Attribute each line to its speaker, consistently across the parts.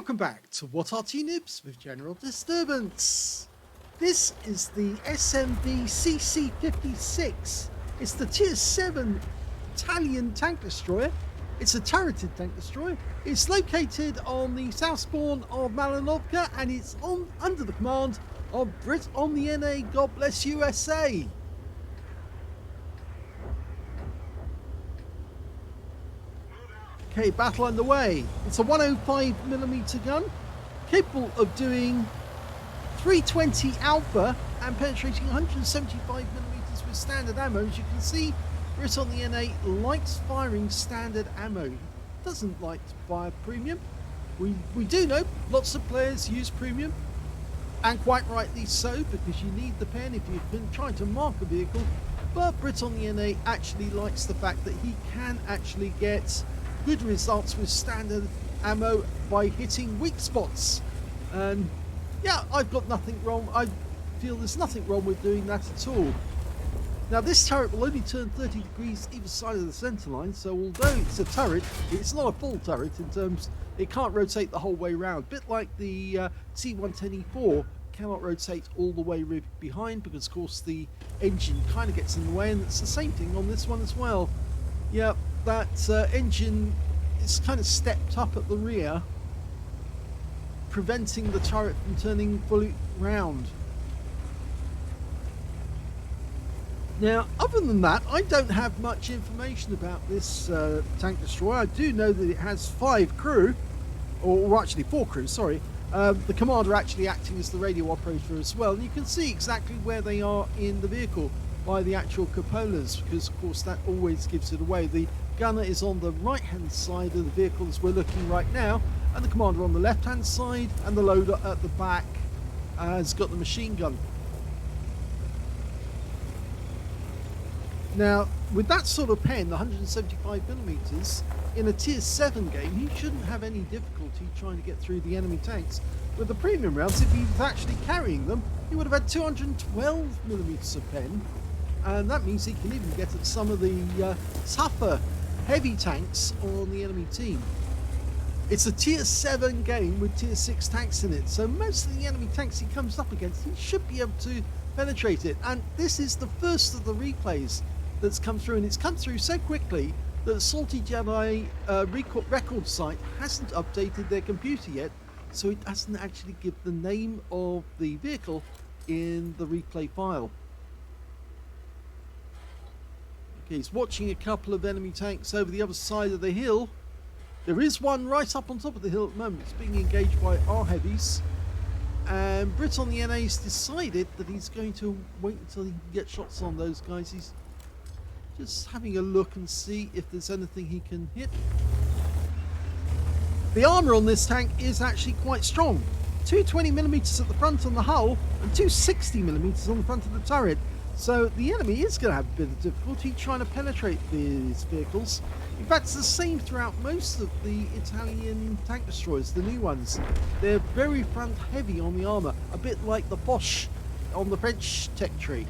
Speaker 1: Welcome back to What Arty Noobs with General Disturbance. This is the SMV CC 56. It's the Tier 7 Italian tank destroyer. It's a turreted tank destroyer. It's located on the south spawn of Malinovka and it's under the command of Brit on the NA, God bless USA. Okay, battle underway. It's a 105mm gun, capable of doing 320 alpha and penetrating 175mm with standard ammo. As you can see, Brit on the NA likes firing standard ammo. He doesn't like to fire premium. We do know lots of players use premium, and quite rightly so, because you need the pen if you've been trying to mark a vehicle. But Brit on the NA actually likes the fact that he can actually get good results with standard ammo by hitting weak spots. And yeah, I've got nothing wrong. I feel there's nothing wrong with doing that at all. Now this turret will only turn 30 degrees either side of the center line, so although it's a turret, it's not a full turret in terms it can't rotate the whole way around. A bit like the T110E4 cannot rotate all the way behind, because of course the engine kind of gets in the way, and it's the same thing on this one as well. Yeah, that engine is kind of stepped up at the rear, preventing the turret from turning fully round. Now, other than that, I don't have much information about this tank destroyer. I do know that it has 5 crew, or actually 4 crew, sorry. The commander actually acting as the radio operator as well, and you can see exactly where they are in the vehicle by the actual cupolas, because of course that always gives it away. The gunner is on the right hand side of the vehicle as we're looking right now, and the commander on the left hand side, and the loader at the back has got the machine gun. Now with that sort of pen, 175mm, in a tier 7 game, he shouldn't have any difficulty trying to get through the enemy tanks. With the premium rounds, if he was actually carrying them, he would have had 212mm of pen, and that means he can even get at some of the tougher heavy tanks on the enemy team. It's a tier 7 game with tier 6 tanks in it, so most of the enemy tanks he comes up against, he should be able to penetrate it. And this is the first of the replays that's come through, and it's come through so quickly that Salty Jedi record site hasn't updated their computer yet, so it doesn't actually give the name of the vehicle in the replay file. Okay, he's watching a couple of enemy tanks over the other side of the hill. There is one right up on top of the hill at the moment. It's being engaged by our heavies, and Brit on the NA's decided that he's going to wait until he can get shots on those guys. He's just having a look and see if there's anything he can hit. The armour on this tank is actually quite strong. 220mm at the front on the hull and 260mm on the front of the turret. So the enemy is going to have a bit of difficulty trying to penetrate these vehicles. In fact, it's the same throughout most of the Italian tank destroyers, the new ones. They're very front heavy on the armour, a bit like the Bosch on the French tech tree.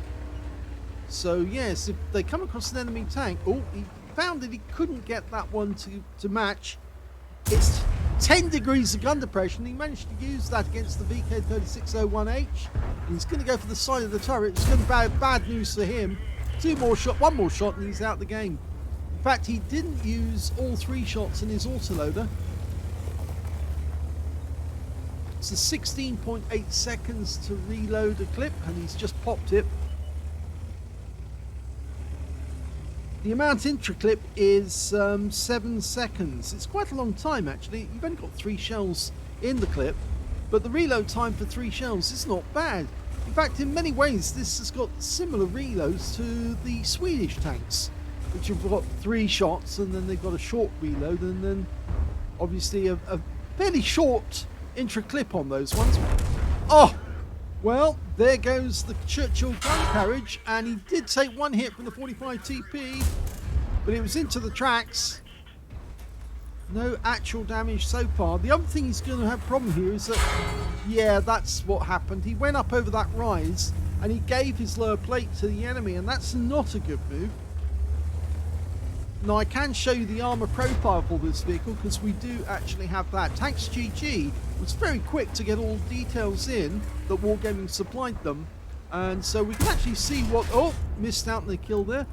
Speaker 1: So yes, if they come across an enemy tank, oh, he found that he couldn't get that one to match. It's 10 degrees of under pressure, and he managed to use that against the VK3601H. He's going to go for the side of the turret. It's going to be bad news for him. One more shot, and he's out the game. In fact, he didn't use all 3 shots in his autoloader. It's a 16.8 seconds to reload a clip, and he's just popped it. The amount intra-clip is 7 seconds. It's quite a long time actually. You've only got 3 shells in the clip, but the reload time for 3 shells is not bad. In fact, in many ways this has got similar reloads to the Swedish tanks, which have got 3 shots and then they've got a short reload, and then obviously a fairly short intra-clip on those ones. Oh! Well, there goes the Churchill gun carriage, and he did take 1 hit from the 45 TP, but it was into the tracks. No actual damage so far. The other thing he's going to have a problem here is that, yeah, that's what happened. He went up over that rise, and he gave his lower plate to the enemy, and that's not a good move. Now I can show you the armor profile for this vehicle because we do actually have that. Tanks GG was very quick to get all the details in that Wargaming supplied them, and so we can actually see what... Oh, missed out on the kill there.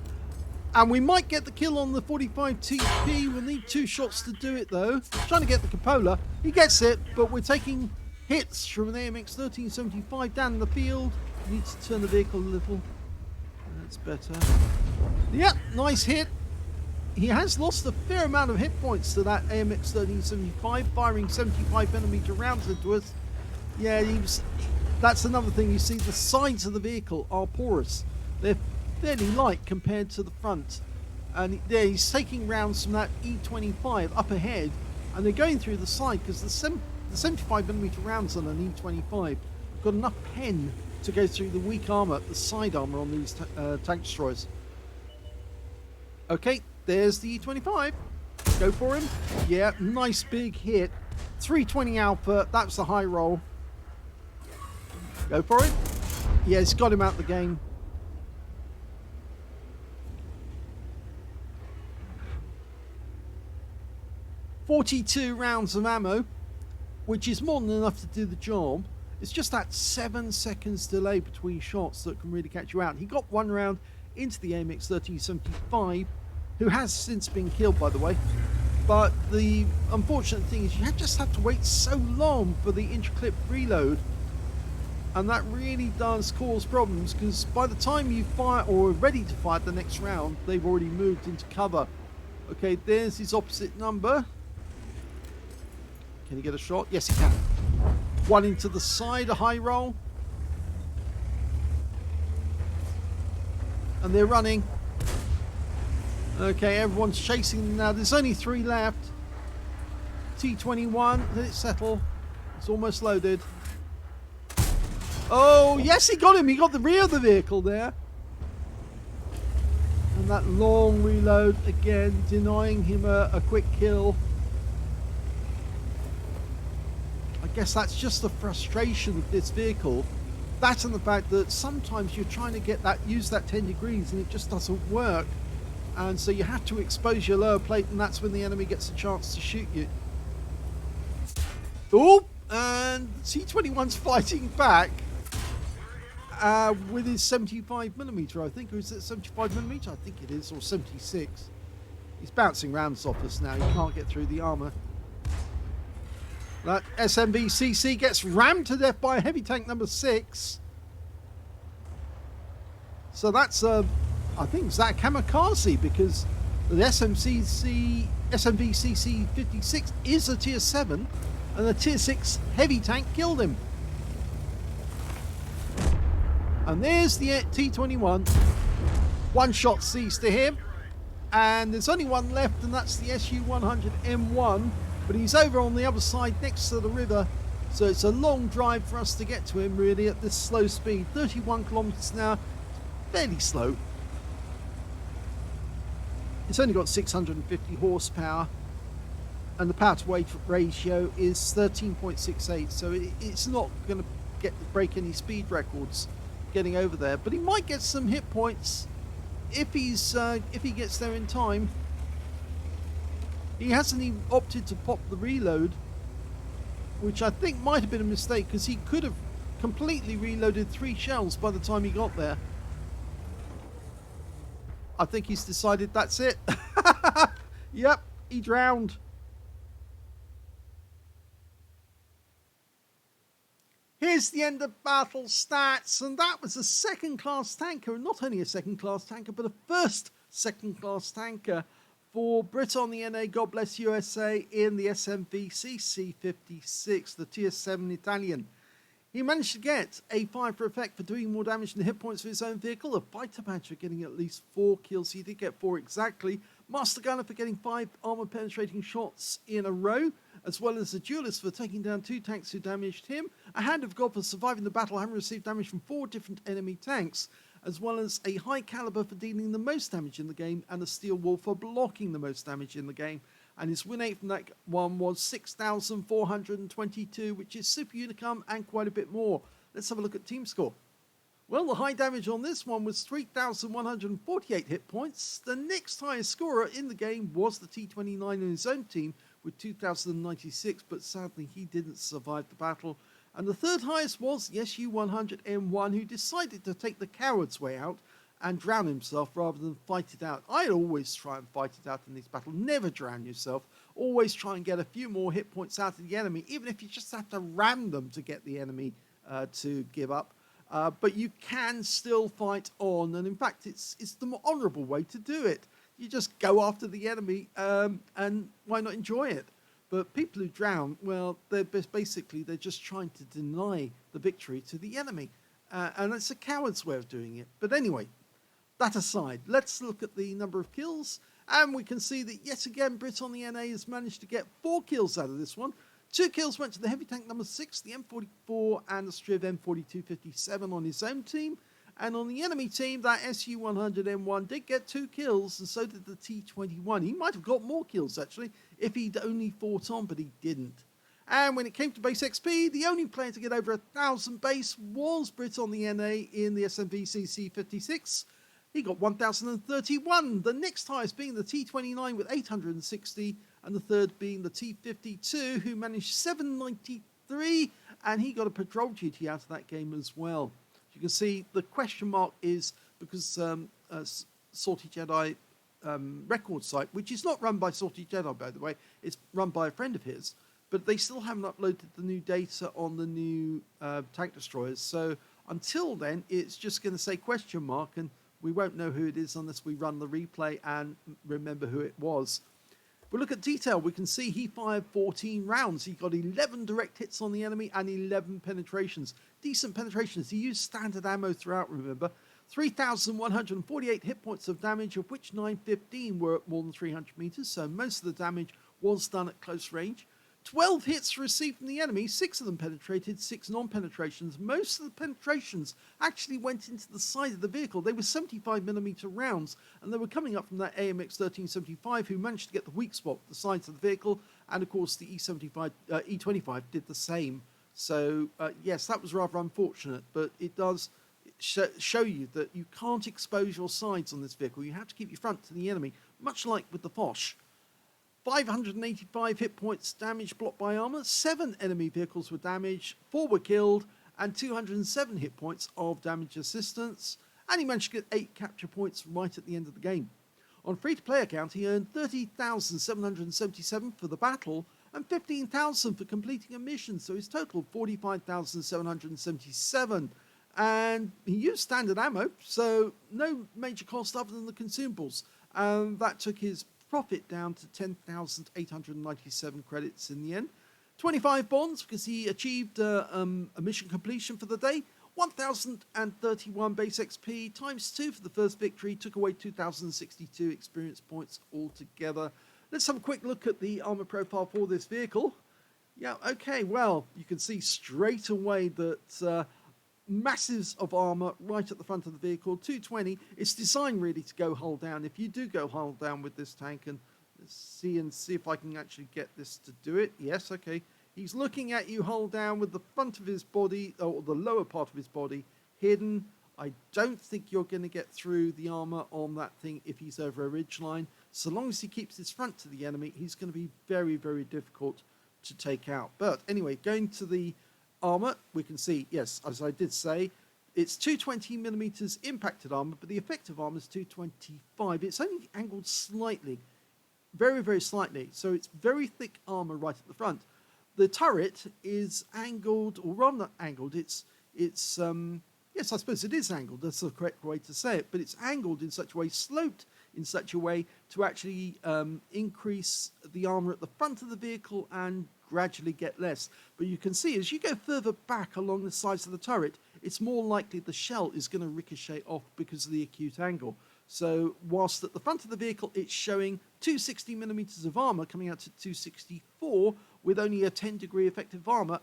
Speaker 1: And we might get the kill on the 45 TP. We'll need 2 shots to do it though. Trying to get the cupola. He gets it, but we're taking hits from an AMX 1375 down in the field. Need to turn the vehicle a little. That's better. Yep, nice hit. He has lost a fair amount of hit points to that AMX 1375, firing 75mm rounds into us. Yeah, that's another thing. You see, the sides of the vehicle are porous. They're fairly light compared to the front. And there he's taking rounds from that E25 up ahead, and they're going through the side because the 75mm rounds on an E25 got enough pen to go through the weak armor, the side armor on these tank destroyers. Okay, there's the E25. Go for him. Yeah, nice big hit. 320 Alpha. That's the high roll. Go for it. Yeah, it's got him out the game. .42 rounds of ammo, which is more than enough to do the job. It's just that 7 seconds delay between shots that can really catch you out. He got 1 round into the AMX 1375, who has since been killed, by the way. But the unfortunate thing is you just have to wait so long for the intra-clip reload, and that really does cause problems because by the time you fire or are ready to fire the next round, they've already moved into cover. Okay, there's his opposite number. Can he get a shot? Yes, he can. 1 into the side, a high roll. And they're running. Okay, everyone's chasing them now. There's only 3 left. T21, let it settle. It's almost loaded. Oh, yes, he got him. He got the rear of the vehicle there. And that long reload again, denying him a quick kill. I guess that's just the frustration of this vehicle. That and the fact that sometimes you're trying to get that, use that 10 degrees and it just doesn't work. And so you have to expose your lower plate, and that's when the enemy gets a chance to shoot you. Oh, and T21's fighting back with his 75mm, I think. Or is it 75mm? I think it is, or 76. He's bouncing rounds off us now. He can't get through the armor. That SMV CC gets rammed to death by heavy tank number 6. So that's I think it's that kamikaze, because the SMV CC 56 is a tier 7, and the tier 6 heavy tank killed him. And there's the T21. 1 shot seized to him, and there's only 1 left, and that's the SU-100 M1. But he's over on the other side next to the river, so it's a long drive for us to get to him really at this slow speed. 31 kilometers an hour, fairly slow. It's only got 650 horsepower, and the power to weight ratio is 13.68, so it's not going to break any speed records getting over there. But he might get some hit points if he gets there in time. He hasn't even opted to pop the reload, which I think might have been a mistake, because he could have completely reloaded 3 shells by the time he got there. I think he's decided that's it. Yep, he drowned. Here's the end of battle stats, and that was a second-class tanker, and not only a second-class tanker, but a first second-class tanker for Britain on the NA, God bless USA, in the SMV CC 56, the tier 7 Italian. He managed to get a 5 for effect for doing more damage than hit points for his own vehicle, a fighter badge for getting at least 4 kills. He did get 4 exactly. Master Gunner for getting 5 armor penetrating shots in a row, as well as a duelist for taking down 2 tanks who damaged him. A Hand of God for surviving the battle, having received damage from 4 different enemy tanks, as well as a High Caliber for dealing the most damage in the game, and a Steel Wall for blocking the most damage in the game. And his win rate from that one was 6,422, which is super unicum and quite a bit more. Let's have a look at team score. Well, the high damage on this one was 3,148 hit points. The next highest scorer in the game was the T29 in his own team with 2,096, but sadly he didn't survive the battle. And the third highest was the SU100M1, who decided to take the coward's way out and drown himself rather than fight it out. I always try and fight it out in this battle. Never drown yourself. Always try and get a few more hit points out of the enemy, even if you just have to ram them to get the enemy to give up. But you can still fight on, and in fact, it's the more honourable way to do it. You just go after the enemy, and why not enjoy it? But people who drown, well, they're just trying to deny the victory to the enemy, and it's a coward's way of doing it. But anyway, that aside, let's look at the number of kills, and we can see that yet again, Brit on the NA has managed to get 4 kills out of this one. 2 kills went to the heavy tank number 6, the M44, and the Striv M4257 on his own team. And on the enemy team, that SU100M1 did get 2 kills, and so did the T21. He might have got more kills, actually, if he'd only fought on, but he didn't. And when it came to base XP, the only player to get over 1,000 base was Brit on the NA in the SMV CC 56. He got 1,031, the next highest being the T29 with 860, and the third being the T52, who managed 793, and he got a patrol duty out of that game as well. You can see the question mark is because Salty Jedi record site, which is not run by Salty Jedi, by the way, it's run by a friend of his, but they still haven't uploaded the new data on the new tank destroyers. So until then, it's just going to say question mark, and we won't know who it is unless we run the replay and remember who it was. But look at detail, we can see he fired 14 rounds. He got 11 direct hits on the enemy and 11 penetrations. Decent penetrations. He used standard ammo throughout, remember. 3,148 hit points of damage, of which 915 were at more than 300 meters, so most of the damage was done at close range. 12 hits received from the enemy, 6 of them penetrated, 6 non-penetrations. Most of the penetrations actually went into the side of the vehicle. They were 75mm rounds, and they were coming up from that AMX 1375, who managed to get the weak spot, the sides of the vehicle, and of course the E25 did the same. So yes, that was rather unfortunate, but it does show you that you can't expose your sides on this vehicle. You have to keep your front to the enemy, much like with the Foch. 585 hit points damage blocked by armor, 7 enemy vehicles were damaged, 4 were killed, and 207 hit points of damage assistance, and he managed to get 8 capture points right at the end of the game. On free-to-play account, he earned 30,777 for the battle, and 15,000 for completing a mission, so his total 45,777. And he used standard ammo, so no major cost other than the consumables, and that took his profit down to 10,897 credits in the end. 25 bonds because he achieved a mission completion for the day. 1,031 base XP times 2 for the first victory, took away 2,062 experience points altogether. Let's have a quick look at the armor profile for this vehicle. Yeah, okay, well, you can see straight away that masses of armor right at the front of the vehicle. 220. It's designed really to go hull down. If you do go hull down with this tank, and let's see if I can actually get this to do it. Yes, okay. He's looking at you hull down with the front of his body, or the lower part of his body, hidden. I don't think you're going to get through the armor on that thing if he's over a ridgeline. So long as he keeps his front to the enemy, he's going to be very, very difficult to take out. But anyway, going to the armor, we can see, yes, as I did say, it's 220mm impacted armor, but the effective armor is 225. It's only angled slightly, very, very slightly. So it's very thick armor right at the front. The turret is angled, or rather not angled, it's yes, I suppose it is angled. That's the correct way to say it, but it's angled in such a way, sloped in such a way to actually increase the armor at the front of the vehicle and gradually get less. But you can see as you go further back along the sides of the turret, it's more likely the shell is going to ricochet off because of the acute angle. So whilst at the front of the vehicle it's showing 260mm of armor coming out to 264 with only a 10-degree effective armor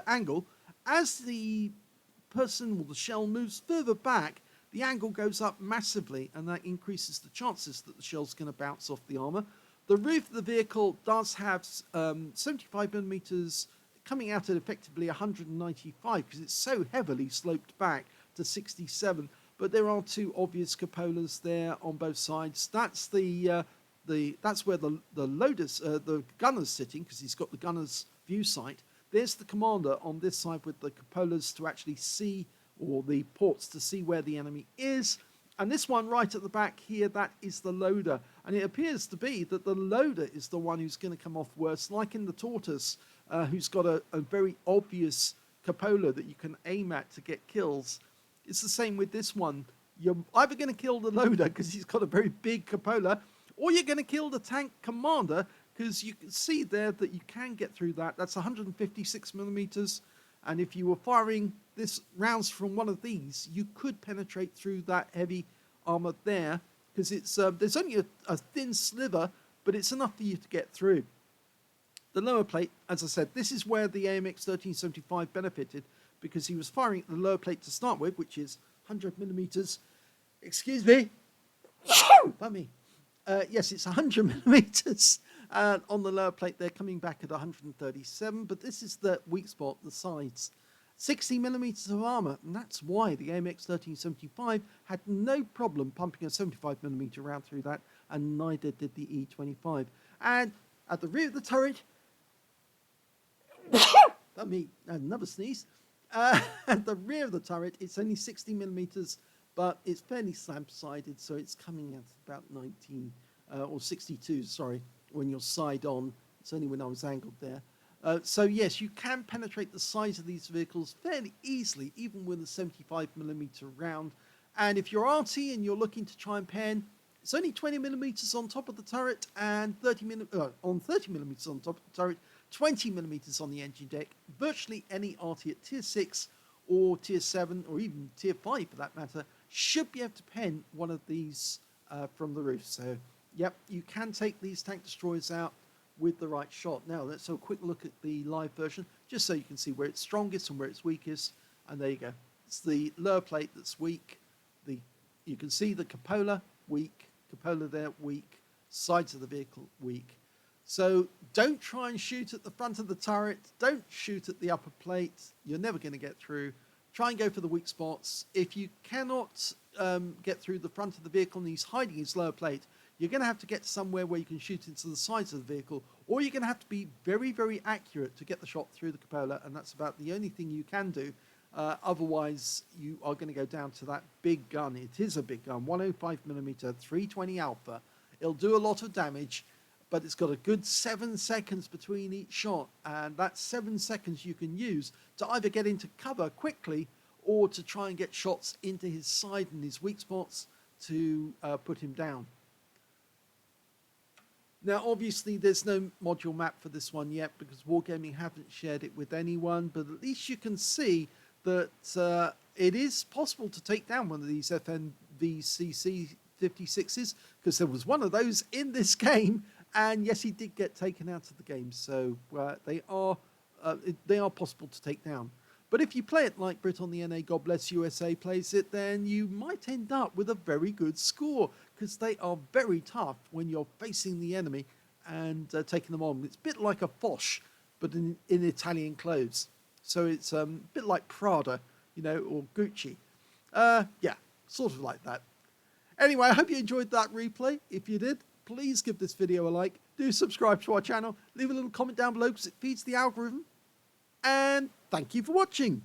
Speaker 1: angle, as the person or the shell moves further back, the angle goes up massively, and that increases the chances that the shell's going to bounce off the armor. The roof of the vehicle does have 75mm coming out at effectively 195 because it's so heavily sloped back to 67. But there are two obvious cupolas there on both sides. That's that's where the loaders, the gunner's sitting, because he's got the gunner's view sight. There's the commander on this side with the cupolas to actually see, or the ports to see where the enemy is. And this one right at the back here, that is the loader. And it appears to be that the loader is the one who's going to come off worse, like in the Tortoise, who's got a very obvious cupola that you can aim at to get kills. It's the same with this one. You're either going to kill the loader because he's got a very big cupola, or you're going to kill the tank commander because you can see there that you can get through that. That's 156 millimeters. And if you were firing this rounds from one of these, you could penetrate through that heavy armor there, because it's there's only a thin sliver, but it's enough for you to get through. The lower plate, as I said, this is where the AMX 1375 benefited, because he was firing at the lower plate to start with, which is 100 millimeters. Excuse me. Pardon me. Yes, it's 100 millimeters. On the lower plate, they're coming back at 137, but this is the weak spot, the sides. 60 millimeters of armor, and that's why the AMX 1375 had no problem pumping a 75 millimeter round through that, and neither did the E25. And at the rear of the turret, pardon me, another sneeze. At the rear of the turret, it's only 60 millimeters, but it's fairly slab-sided, so it's coming at about 19 or 62, sorry. When you're side on, it's only when I was angled there. So yes, you can penetrate the sides of these vehicles fairly easily, even with a 75 millimeter round. And if you're Arty and you're looking to try and pen, it's only 20 millimeters on top of the turret and 30 millimeters on top of the turret, 20 millimeters on the engine deck. Virtually any Arty at tier 6 or tier 7 or even tier 5 for that matter should be able to pen one of these from the roof. So yep, you can take these tank destroyers out with the right shot. Now, let's have a quick look at the live version, just so you can see where it's strongest and where it's weakest. And there you go. It's the lower plate that's weak. You can see the cupola, weak. Cupola there, weak. Sides of the vehicle, weak. So don't try and shoot at the front of the turret. Don't shoot at the upper plate. You're never going to get through. Try and go for the weak spots. If you cannot get through the front of the vehicle and he's hiding his lower plate, you're going to have to get somewhere where you can shoot into the sides of the vehicle, or you're going to have to be very, very accurate to get the shot through the cupola, and that's about the only thing you can do. Otherwise, you are going to go down to that big gun. It is a big gun, 105 millimeter, 320 alpha. It'll do a lot of damage, but it's got a good 7 seconds between each shot, and that's 7 seconds you can use to either get into cover quickly or to try and get shots into his side and his weak spots to put him down. Now, obviously, there's no module map for this one yet because Wargaming haven't shared it with anyone, but at least you can see that it is possible to take down one of these SMV CC 56s, because there was one of those in this game, and yes, he did get taken out of the game, so they are possible to take down. But if you play it like Brit on the NA God Bless USA plays it, then you might end up with a very good score, because they are very tough when you're facing the enemy and taking them on. It's a bit like a Foch, but in Italian clothes. So it's a bit like Prada, you know, or Gucci. Yeah, sort of like that. Anyway, I hope you enjoyed that replay. If you did, please give this video a like. Do subscribe to our channel. Leave a little comment down below because it feeds the algorithm. And thank you for watching.